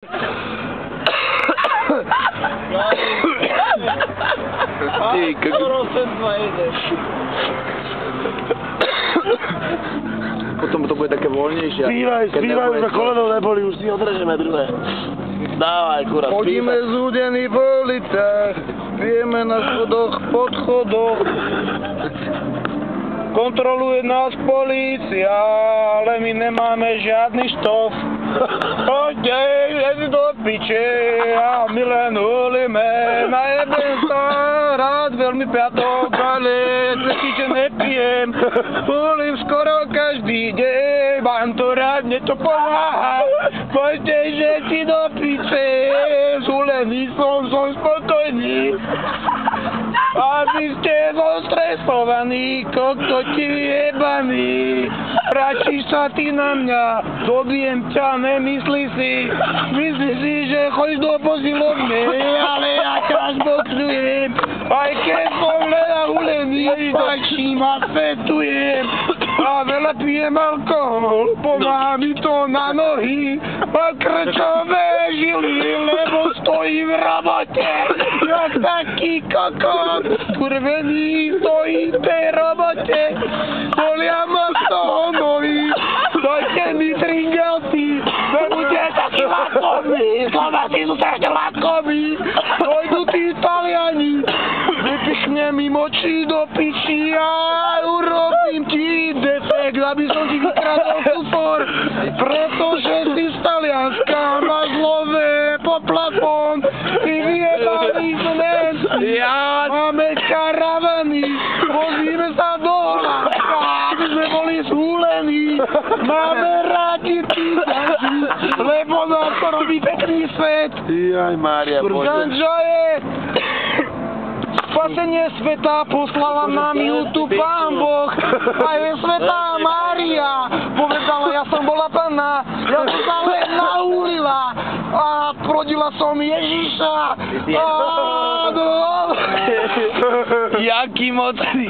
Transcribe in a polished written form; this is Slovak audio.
Ty, potom to bude také voľnejšie. Spívaj, už na kolenou neboli, už si odrežeme druhé. Dávaj, kurá, spívaj. Chodíme zúdení po uliciach, pijeme na schodoch, pod chodoch. Kontroluje nás polícia, ale my nemáme žiadny štof. Poďte, jedi do piče a my len hulíme. Najebem sa rád veľmi piatok, ale cestiče nepijem. Hulím skoro každý deň, mám to rád, mne to pomáha. Poďte, jedi do piče, zhulený som spokojný. A vy ste zostresovaní, kokoti vyjebaní. Radši sa ty na mňa, dobijem ťa, nemyslí si. Myslí si, že chodíš do posilovne, ale ja ťa zboxujem. Aj keď som veľa hulený, tak šíma fetujem. A veľa pijem alkohol, pomáha mi to na nohy. A krčové žily, lebo stojím v robote. Jak taký kokot, kurvený stojí v tej robote. Bolia ma z toho nohy, dajte mi tringelty, nebudete taký látkový, Slováci sú strašne látkoví. Dojdu tí Taliani, vypichnem im oči do piči a urobím ti defekt, aby som ti vykradol kufor, pretože si z Talianska, máš lové poplafón, ty vyjebaný zmen. Máme karavany, vozíme sa do Holandska, aby sme boli zhúlení. Máme rádi písači, lebo nám to robí pekný svet. Jaj, Mária, Ganža je spasenie sveta, poslala nám ju tu Pán Boh. Aj je svätá Mária povedala, ja som bola panna, ja som sa len naúlila a prodila som Ježiša. Jaký mocný.